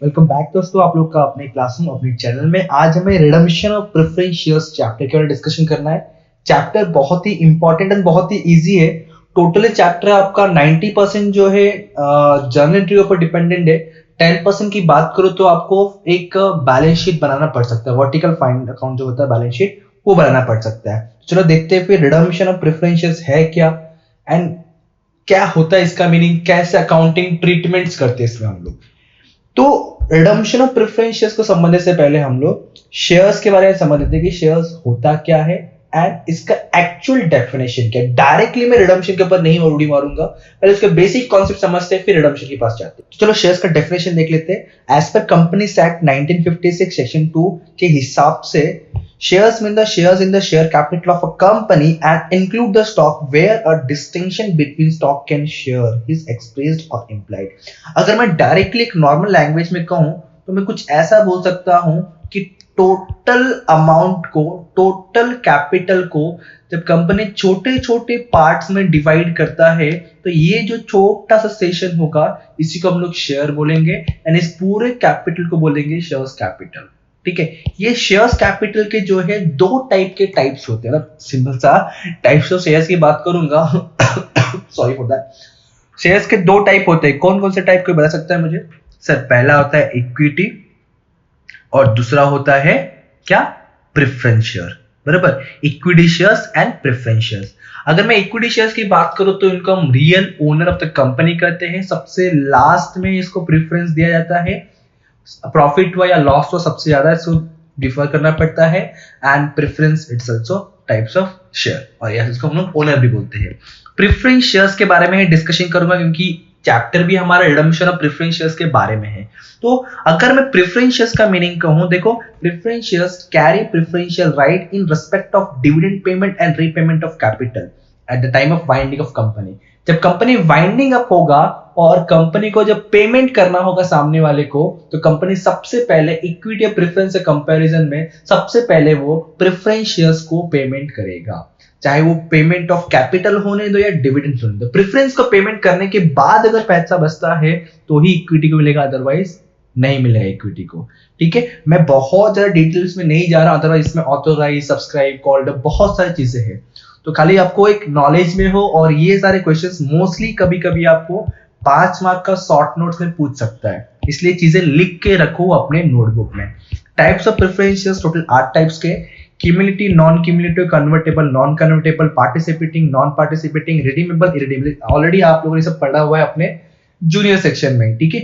Welcome back दोस्तों, आप लोग का अपने क्लासरूम अपने चैनल में। आज हमें redemption of preference shares chapter के बारे में डिस्कशन करना है। चैप्टर बहुत ही इंपॉर्टेंट एंड बहुत ही इजी है। टोटली चैप्टर आपका 90% जो है जर्नल एंट्री ऊपर डिपेंडेंट है। 10% की बात करो तो आपको एक बैलेंस शीट बनाना पड़ सकता है। वर्टिकल फाइंड अकाउंट जो होता है बैलेंस शीट, वो बनाना पड़ सकता है। चलो देखते हैं फिर रिडम्पशन ऑफ प्रेफरेंस शेयर्स है क्या एंड क्या होता है इसका मीनिंग, कैसे अकाउंटिंग ट्रीटमेंट्स करते हैं इसमें हम लोग। तो रिडम्पशन ऑफ प्रेफरेंस शेयर्स को समझने से पहले हम लोग शेयर्स के बारे में समझ लेते हैं कि शेयर्स होता क्या है एंड इसका एक्चुअल डेफिनेशन क्या है। डायरेक्टली मैं रिडम्पशन के ऊपर नहीं उड़ी मारूंगा, पहले उसके बेसिक कॉन्सेप्ट समझते हैं फिर रिडम्पशन के पास जाते हैं। तो चलो शेयर्स का डेफिनेशन देख लेते हैं। As per companies act 1956 section 2 के हिसाब से shares mean the shares in the share capital of a company and include the stock where a distinction between stock and share is expressed or implied। अगर मैं directly एक normal language में कहूं तो मैं कुछ ऐसा बोल सकता हूं कि टोटल अमाउंट को, टोटल कैपिटल को जब कंपनी छोटे छोटे पार्ट्स में डिवाइड करता है तो ये जो छोटा सा सेशन होगा इसी को हम लोग शेयर बोलेंगे एंड इस पूरे कैपिटल को बोलेंगे शेयर्स कैपिटल। ठीक है, ये शेयर्स कैपिटल के जो है दो टाइप के टाइप्स होते हैं। मतलब सिंपल सा टाइप्स ऑफ शेयर्स की बात करूंगा सॉरी फॉर दैट। शेयर्स के दो टाइप होते हैं। कौन कौन से टाइप को बता सकता है मुझे? सर पहला होता है इक्विटी और दूसरा होता है क्या? Preference share. बराबर, equity shares and preference shares. अगर मैं इक्विटी शेयर्स की बात करूं तो इनको हम real owner of the company कहते हैं। सबसे लास्ट में इसको प्रेफरेंस दिया जाता है। प्रॉफिट हुआ या लॉस हुआ सबसे ज्यादा इसको डिफर करना पड़ता है। And preference it's also types of share और यस इसको हम लोग ओनर भी बोलते हैं। प्रेफरेंस शेयर्स के बारे में डिस्कशन करूंगा क्योंकि चैप्टर भी हमारा रिडम्पशन ऑफ प्रेफरेंस शेयर्स के बारे में है। तो अगर मैं प्रेफरेंस शेयर्स का मीनिंग कहूं, देखो preference shares carry preferential right in respect of dividend payment and repayment of capital at the time of winding of company. जब कंपनी वाइंडिंग अप होगा और कंपनी को जब पेमेंट करना होगा सामने वाले को, तो कंपनी सबसे पहले इक्विटी प्रेफरेंस से कंपैरिजन में सबसे पहले वो प्रेफरेंस शेयर्स को पेमेंट करेगा, चाहे वो पेमेंट ऑफ कैपिटल होने दो या डिविडेंड होने दो। प्रेफरेंस को पेमेंट करने के बाद अगर पैसा बचता है तो ही इक्विटी को मिलेगा, अदरवाइज नहीं मिलेगा इक्विटी को। ठीक है, मैं बहुत ज्यादा डिटेल्स में नहीं जा रहा, अदरवाइज इसमें ऑथोराइज, सब्सक्राइब, कॉल्ड बहुत सारी चीजें हैं। तो खाली आपको एक नॉलेज में हो और ये सारे क्वेश्चंस मोस्टली कभी कभी आपको 5 मार्क का शॉर्ट नोट्स में पूछ सकता है, इसलिए चीजें लिख के रखो अपने नोटबुक में। Types of preference shares total 8 types के। Cumulative, non cumulative, convertible, non convertible, participating, non participating, redeemable, irredeemable. Already आप लोगों ने सब पढ़ा हुआ है अपने जूनियर सेक्शन में। ठीक है,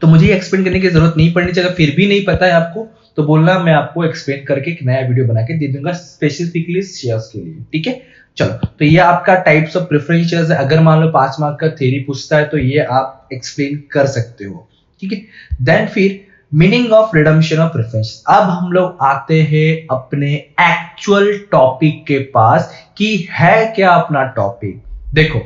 तो मुझे एक्सप्लेन करने की जरूरत नहीं पड़नी चाहिए। फिर भी नहीं पता है आपको तो बोलना, मैं आपको एक्सप्लेन करके एक नया वीडियो बना के दे दूंगा स्पेसिफिकली शेयर्स के लिए। ठीक है, चलो तो ये आपका टाइप्स ऑफ प्रेफरेंस शेयर्स है। अगर मान लो 5 मार्क का थ्योरी पूछता है तो ये आप एक्सप्लेन कर सकते हो। ठीक है, देन फिर meaning of redemption of preference. अब हम लोग आते हैं अपने एक्चुअल टॉपिक के पास कि है क्या अपना टॉपिक। देखो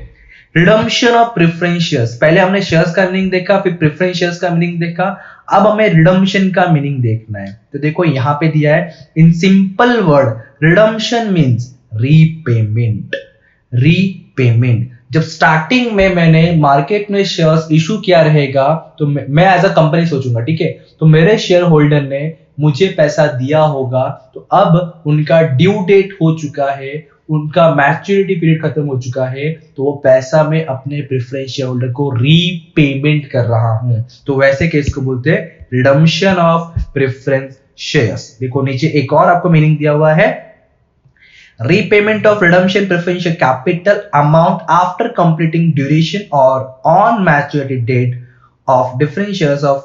रिडम्पशन ऑफ प्रेफरेंस शेयर्स, पहले हमने शेयर्स का मीनिंग देखा, फिर प्रेफरेंस शेयर्स का मीनिंग देखा, अब हमें रिडम्पशन का मीनिंग देखना है। तो देखो यहां पे दिया है in simple word, redemption means repayment. Repayment, जब स्टार्टिंग में मैंने मार्केट में शेयर्स इशू किया रहेगा तो मैं एज अ कंपनी सोचूंगा, ठीक है, तो मेरे शेयर होल्डर ने मुझे पैसा दिया होगा, तो अब उनका ड्यू डेट हो चुका है, उनका मैच्योरिटी पीरियड खत्म हो चुका है, तो वो पैसा मैं अपने प्रेफरेंस शेयर होल्डर को रीपेमेंट कर रहा हूं। तो वैसे केस को बोलते हैं रिडम्पशन ऑफ प्रेफरेंस शेयर्स। देखो नीचे एक और आपको मीनिंग दिया हुआ है, repayment of redemption preferential capital amount after completing duration or on maturity date of different shares of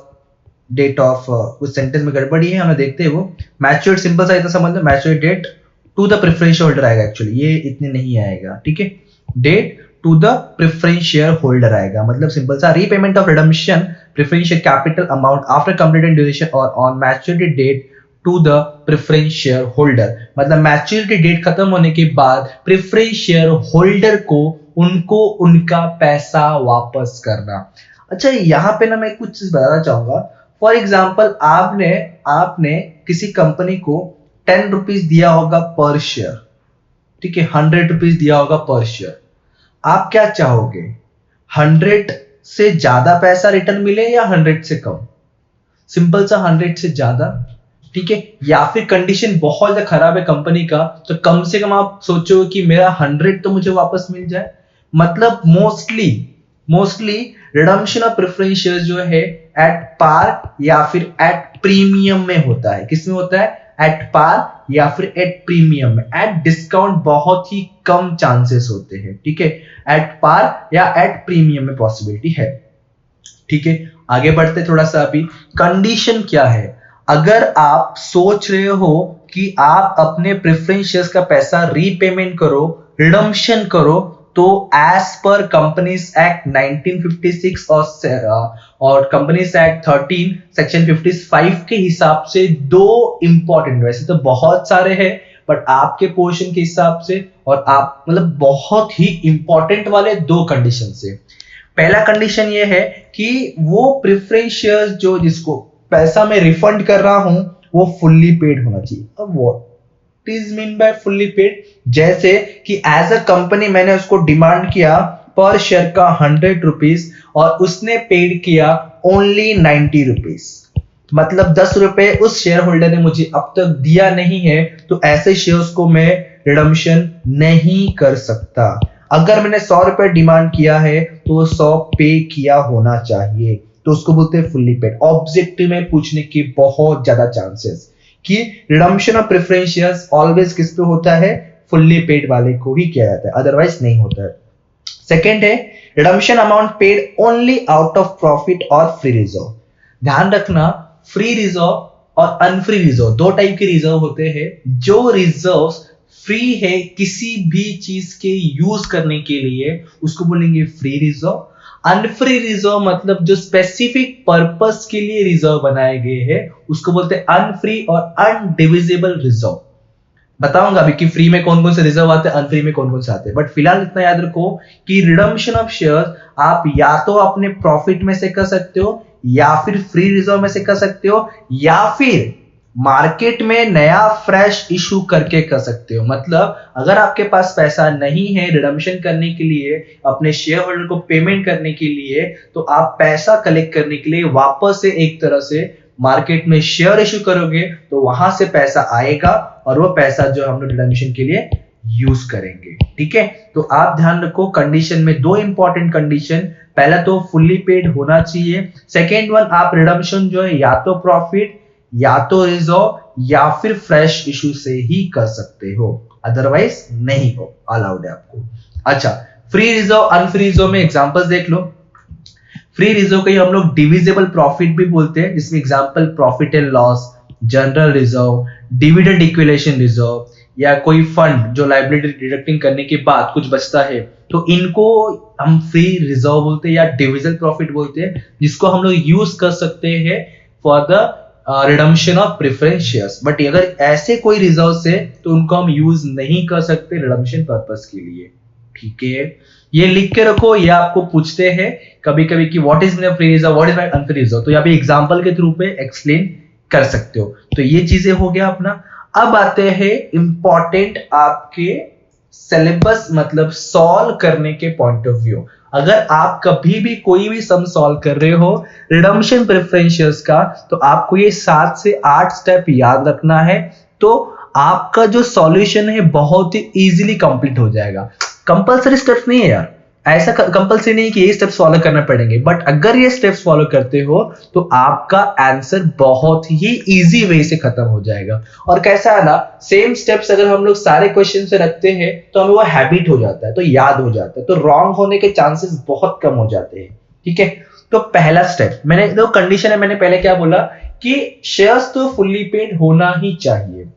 date of कुछ सेंटेंस में गड़बड़ी है, हमें देखते हैं वो। मैच्योर्ड सिंपल सा इतना समझ लो, matured debt to the preference holder आएगा, एक्चुअली ये इतने नहीं आएगा। ठीक है, debt to the preference share holder आएगा, मतलब सिंपल सा repayment of redemption preferential capital amount after completed duration और on maturity date to the preference share holder. मतलब मैच्योरिटी डेट खत्म होने के बाद प्रेफरेंस शेयर होल्डर को उनको उनका पैसा वापस करना। अच्छा यहां पे ना मैं कुछ चीज बताना चाहूंगा। फॉर एग्जाम्पल आपने किसी कंपनी को 10 रुपीज दिया होगा पर शेयर, ठीक है, 100 रुपीज दिया होगा पर शेयर। आप क्या चाहोगे, 100 से ज्यादा पैसा रिटर्न मिले या 100 से कम? सिंपल सा 100 से ज्यादा, ठीक है। या फिर कंडीशन बहुत ज्यादा खराब है कंपनी का, तो कम से कम आप सोचो कि मेरा 100 तो मुझे वापस मिल जाए। मतलब mostly redemption of preference share जो है एट पार या फिर एट प्रीमियम में होता है। किसमें होता है? एट पार या फिर एट प्रीमियम में। एट डिस्काउंट बहुत ही कम चांसेस होते हैं, ठीक है। एट पार या एट प्रीमियम में पॉसिबिलिटी है, ठीक है। आगे बढ़ते थोड़ा सा। अभी कंडीशन क्या है? अगर आप सोच रहे हो कि आप अपने प्रेफरेंस शेयर्स का पैसा रीपेमेंट करो, रिडम्पशन करो, तो एज पर कंपनीज एक्ट 1956 और कंपनीज एक्ट 13 सेक्शन 55 के हिसाब से दो इंपॉर्टेंट, वैसे तो बहुत सारे हैं बट आपके पोर्शन के हिसाब से और आप मतलब बहुत ही इंपॉर्टेंट वाले दो कंडीशन से। पहला कंडीशन ये है कि वो प्रेफरेंस शेयर्स जो जिसको पैसा मैं रिफंड कर रहा हूं वो फुल्ली पेड होना चाहिए। अब what is mean by fully paid? जैसे कि एज अ कंपनी मैंने उसको डिमांड किया पर शेयर का 100 रुपीज और उसने पेड किया ओनली 90 रुपीज, मतलब 10 रुपए उस शेयर होल्डर ने मुझे अब तक दिया नहीं है, तो ऐसे शेयर्स को मैं रिडम्पशन नहीं कर सकता। अगर मैंने 100 रुपए डिमांड किया है तो 100 पे किया होना चाहिए, तो उसको बोलते हैं फुल्ली पेड। ऑब्जेक्टिव में पूछने की बहुत ज्यादा चांसेस कि redemption of preference shares always किस पे होता है? फुल्ली पेड वाले को ही किया जाता है, अदरवाइज नहीं होता है। सेकेंड है redemption amount paid only out of profit और फ्री रिजर्व। ध्यान रखना, फ्री रिजर्व और अनफ्री रिजर्व दो टाइप के रिजर्व होते हैं। जो रिजर्व्स फ्री है किसी भी चीज के यूज करने के लिए उसको बोलेंगे फ्री रिजर्व। अनफ्री रिजर्व मतलब जो स्पेसिफिक पर्पस के लिए रिजर्व बनाए गए हैं उसको बोलते हैं अनफ्री और अनडिविजिबल रिजर्व। बताऊंगा अभी कि फ्री में कौन कौन से रिजर्व आते हैं, अनफ्री में कौन कौन से आते हैं, बट फिलहाल इतना याद रखो कि रिडम्पशन ऑफ शेयर आप या तो अपने प्रॉफिट में से कर सकते हो या फिर फ्री रिजर्व में से कर सकते हो या फिर मार्केट में नया फ्रेश इशू करके कर सकते हो। मतलब अगर आपके पास पैसा नहीं है रिडम्पशन करने के लिए, अपने शेयर होल्डर को पेमेंट करने के लिए, तो आप पैसा कलेक्ट करने के लिए वापस से एक तरह से मार्केट में शेयर इशू करोगे, तो वहां से पैसा आएगा और वो पैसा जो हम लोग रिडम्पशन के लिए यूज करेंगे, ठीक है। तो आप ध्यान रखो कंडीशन में दो इंपॉर्टेंट कंडीशन, पहला तो फुल्ली पेड होना चाहिए, सेकेंड वन आप रिडम्पशन जो है या तो प्रॉफिट या तो रिजर्व या फिर फ्रेश इशू से ही कर सकते हो, अदरवाइज नहीं हो अलाउड है आपको। अच्छा, फ्री रिजर्व अनफ्री रिजर्व में एग्जांपल्स देख लो। फ्री रिजर्व को हम लोग डिविजिबल प्रॉफिट भी बोलते हैं, जिसमें example profit and loss, general reserve, dividend equalisation reserve या कोई फंड जो लायबिलिटी डिडक्टिंग करने के बाद कुछ बचता है, तो इनको हम फ्री रिजर्व बोलते हैं या डिविजिबल प्रॉफिट बोलते हैं, जिसको हम लोग यूज कर सकते हैं for the redemption of preference shares. But अगर ऐसे कोई रिजर्व से तो उनको हम यूज नहीं कर सकते रिडम्पशन पर्पस के लिए, ठीक है। ये लिख के रखो, ये आपको पूछते हैं कभी कभी कि what is my free reserve, what is my unfree reserve, तो यहाँ पे एग्जांपल के थ्रू पे एक्सप्लेन कर सकते हो। तो ये चीजें हो गया अपना। अब आते हैं इंपॉर्टेंट आपके सिलेबस मतलब सॉल्व करने के पॉइंट ऑफ व्यू। अगर आप कभी भी कोई भी सम सॉल्व कर रहे हो रिडम्पशन प्रेफरेंस शेयर्स का, तो आपको ये 7 से 8 स्टेप याद रखना है, तो आपका जो सॉल्यूशन है बहुत ही इजीली कंप्लीट हो जाएगा। कंपलसरी स्टेप्स नहीं है यार, ऐसा कंपलसरी नहीं कि ये स्टेप्स फॉलो करना पड़ेंगे, बट अगर ये स्टेप्स फॉलो करते हो तो आपका आंसर बहुत ही इजी वे से खत्म हो जाएगा। और कैसा है ना, सेम स्टेप्स अगर हम लोग सारे क्वेश्चन से रखते हैं तो हमें वो हैबिट हो जाता है, तो याद हो जाता है, तो रॉन्ग होने के चांसेस बहुत कम हो जाते हैं, ठीक है। तो पहला स्टेप मैंने जो कंडीशन है, मैंने पहले क्या बोला कि शेयर्स तो फुल्ली पेड होना ही चाहिए,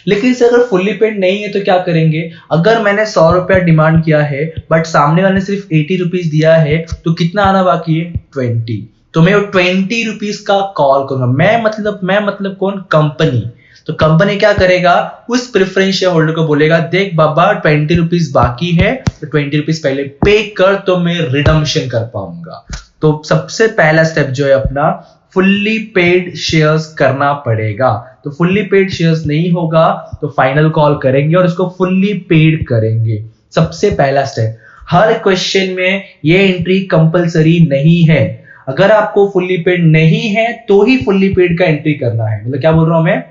लेकिन से अगर फुल्ली पेड नहीं है तो क्या करेंगे? अगर मैंने 100 रुपया डिमांड किया है बट सामने वाले ने सिर्फ 80 रुपीज दिया है, तो कितना आना बाकी है? 20। तो मैं 20 रुपीज का कॉल करूंगा। मैं मतलब कौन? कंपनी। तो कंपनी क्या करेगा? उस प्रेफरेंस शेयर होल्डर को बोलेगा, देख बाबा 20 रुपीज बाकी है, तो 20 रुपीज पहले पे कर तो मैं रिडम्पशन कर पाऊंगा। तो सबसे पहला स्टेप जो है अपना फुल्ली पेड शेयर्स करना पड़ेगा। तो फुल्ली पेड शेयर्स नहीं होगा तो फाइनल कॉल करेंगे और इसको फुल्ली पेड करेंगे। सबसे पहला स्टेप। हर क्वेश्चन में ये एंट्री कंपलसरी नहीं है। अगर आपको फुल्ली पेड नहीं है तो ही फुल्ली पेड का एंट्री करना है। मतलब क्या बोल रहा हूं मैं,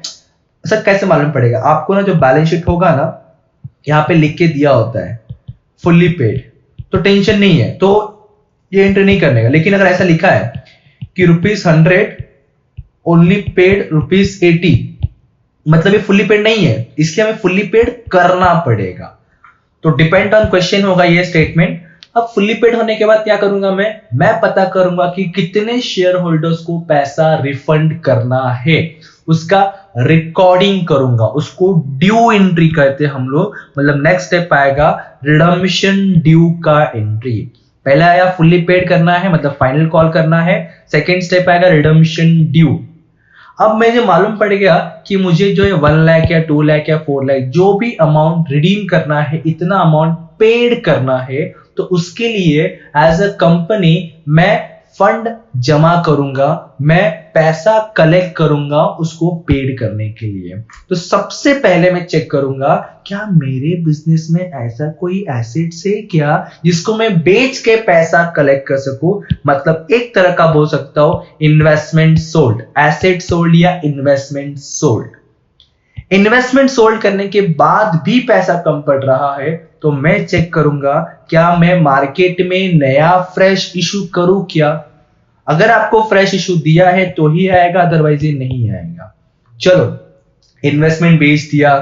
सर कैसे मालूम पड़ेगा आपको ना, जो बैलेंस शीट होगा ना यहाँ पे लिख के दिया होता है फुल्ली पेड, तो टेंशन नहीं है, तो ये एंट्री नहीं करने का। लेकिन अगर ऐसा लिखा है कि ₹100 ओनली पेड ₹80, मतलब ये फुल्ली पेड नहीं है, इसलिए हमें फुल्ली पेड करना पड़ेगा। तो डिपेंड ऑन क्वेश्चन होगा ये स्टेटमेंट। अब फुल्ली पेड होने के बाद क्या करूंगा मैं पता करूंगा कि कितने शेयर होल्डर्स को पैसा रिफंड करना है, उसका रिकॉर्डिंग करूंगा, उसको ड्यू एंट्री कहते हैं हम लोग। मतलब नेक्स्ट स्टेप आएगा रिडम्पशन ड्यू का एंट्री। पहला आया फुल्ली पेड करना है, मतलब फाइनल कॉल करना है। सेकेंड स्टेप आएगा रिडम्पशन ड्यू। अब मुझे मालूम पड़ेगा कि मुझे जो है 1 लाख या 2 लाख या 4 लाख जो भी अमाउंट रिडीम करना है, इतना अमाउंट पेड करना है, तो उसके लिए एज अ कंपनी मैं फंड जमा करूंगा, मैं पैसा कलेक्ट करूंगा उसको पेड करने के लिए। तो सबसे पहले मैं चेक करूंगा क्या मेरे बिजनेस में ऐसा कोई एसेट्स है क्या जिसको मैं बेच के पैसा कलेक्ट कर सकूं। मतलब एक तरह का बोल सकता हूं इन्वेस्टमेंट सोल्ड, एसेट सोल्ड या इन्वेस्टमेंट सोल्ड। इन्वेस्टमेंट सोल्ड करने के बाद भी पैसा कम पड़ रहा है तो मैं चेक करूंगा क्या मैं मार्केट में नया फ्रेश इशू करूं क्या। अगर आपको फ्रेश इशू दिया है तो ही आएगा, अदरवाइज ये नहीं आएगा। चलो इन्वेस्टमेंट बेच दिया,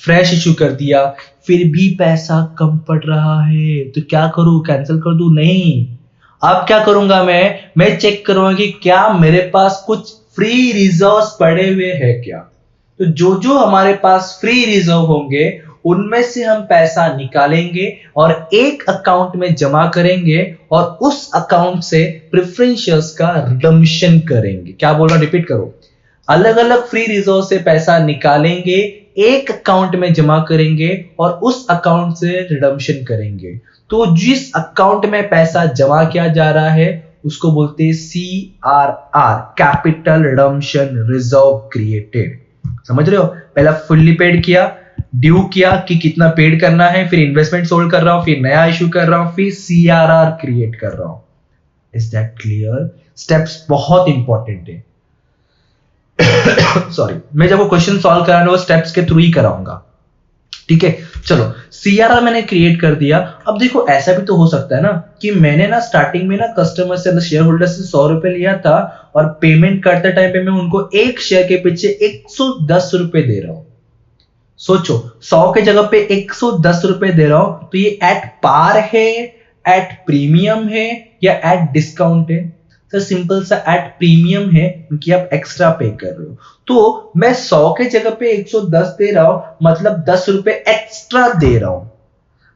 फ्रेश इशू कर दिया, फिर भी पैसा कम पड़ रहा है तो क्या करूं, कैंसिल कर दूं? नहीं, अब क्या करूंगा मैं चेक करूंगा कि क्या मेरे पास कुछ फ्री रिजर्व्स पड़े हुए हैं क्या। तो जो हमारे पास फ्री रिजर्व होंगे उनमें से हम पैसा निकालेंगे और एक अकाउंट में जमा करेंगे और उस अकाउंट से प्रेफरेंस शेयर्स का रिडम्पशन करेंगे। क्या बोल रहा, रिपीट करो। अलग अलग फ्री रिजर्व से पैसा निकालेंगे, एक अकाउंट में जमा करेंगे और उस अकाउंट से रिडम्पशन करेंगे। तो जिस अकाउंट में पैसा जमा किया जा रहा है उसको बोलते हैं CRR, capital redemption reserve created. समझ रहे हो? पहला फुल्ली पेड किया, ड्यू किया कि कितना पेड करना है, फिर इन्वेस्टमेंट सोल्ड कर रहा हूं, फिर नया इशू कर रहा हूं, फिर CRR क्रिएट कर रहा हूं। Is that clear? स्टेप्स बहुत इंपॉर्टेंट है। सॉरी, मैं जब वो क्वेश्चन सॉल्व कराना वो स्टेप्स के थ्रू ही कराऊंगा, ठीक है। चलो CRR मैंने क्रिएट कर दिया। अब देखो ऐसा भी तो हो सकता है ना कि मैंने ना स्टार्टिंग में ना कस्टमर से, शेयर होल्डर से 100 रुपए लिया था और पेमेंट करते टाइम पे मैं उनको एक शेयर के पीछे 110 रुपए दे रहा हूं। सोचो 100 के जगह पे 110 रुपए दे रहा हूं, तो ये एट पार है, एट प्रीमियम है या एट डिस्काउंट है? तो सिंपल सा एट प्रीमियम है क्योंकि आप एक्स्ट्रा पे कर रहे हो। तो मैं 100 के जगह पे 110 दे रहा हूं, मतलब 10 रुपए एक्स्ट्रा दे रहा हूं।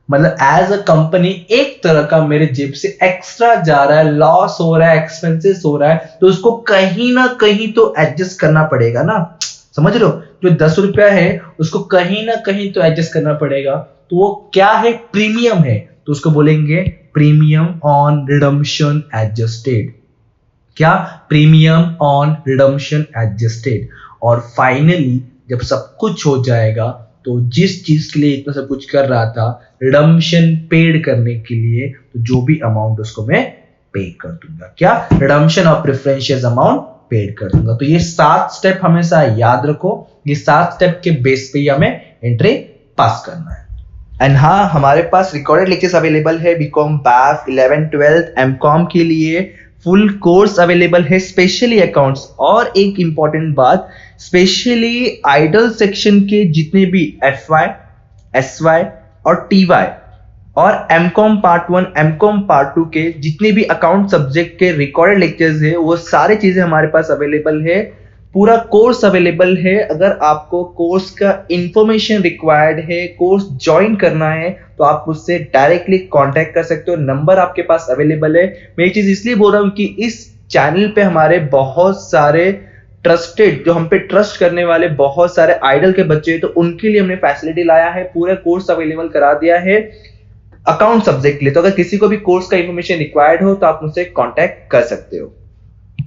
मतलब एज अ कंपनी एक तरह का मेरे जेब से एक्स्ट्रा जा रहा है, लॉस हो रहा है, एक्सपेंसेस हो रहा है, तो उसको कहीं ना कहीं तो एडजस्ट करना पड़ेगा ना। समझ रहे हो? जो 10 रुपया है उसको कहीं ना कहीं तो एडजस्ट करना पड़ेगा। तो वो क्या है? प्रीमियम है, तो उसको बोलेंगे प्रीमियम ऑन रिडम्पशन एडजस्टेड। क्या? Premium on redemption adjusted. और फाइनली जब सब कुछ हो जाएगा तो जिस चीज के लिए इतना सब कुछ कर रहा था, रिडम्पशन पेड करने के लिए, तो जो भी अमाउंट उसको मैं पे कर दूंगा। क्या? Redemption of preferential amount paid कर दूंगा। तो ये 7 स्टेप हमेशा याद रखो, ये 7 स्टेप के बेस पे ही हमें एंट्री पास करना है। एंड हाँ, हमारे पास रिकॉर्डेड लेक्चर्स अवेलेबल है बीकॉम, BAF, 11, 12, MCOM के लिए फुल कोर्स अवेलेबल है, स्पेशली अकाउंट्स। और एक इंपॉर्टेंट बात, स्पेशली आइडल सेक्शन के जितने भी FY, SY और TY और MCOM पार्ट 1, MCOM पार्ट 2 के जितने भी अकाउंट सब्जेक्ट के रिकॉर्डेड लेक्चर्स है, वो सारी चीजें हमारे पास अवेलेबल है। पूरा कोर्स अवेलेबल है। अगर आपको कोर्स का इंफॉर्मेशन रिक्वायर्ड है, कोर्स ज्वाइन करना है, तो आप मुझसे डायरेक्टली कांटेक्ट कर सकते हो। नंबर आपके पास अवेलेबल है। मैं ये चीज इसलिए बोल रहा हूँ कि इस चैनल पे हमारे बहुत सारे ट्रस्टेड, जो हम पे ट्रस्ट करने वाले बहुत सारे आइडल के बच्चे हैं, तो उनके लिए हमने फैसिलिटी लाया है, पूरा कोर्स अवेलेबल करा दिया है अकाउंट सब्जेक्ट के लिए। तो अगर किसी को भी कोर्स का इंफॉर्मेशन रिक्वायर्ड हो तो आप मुझसे कांटेक्ट कर सकते हो।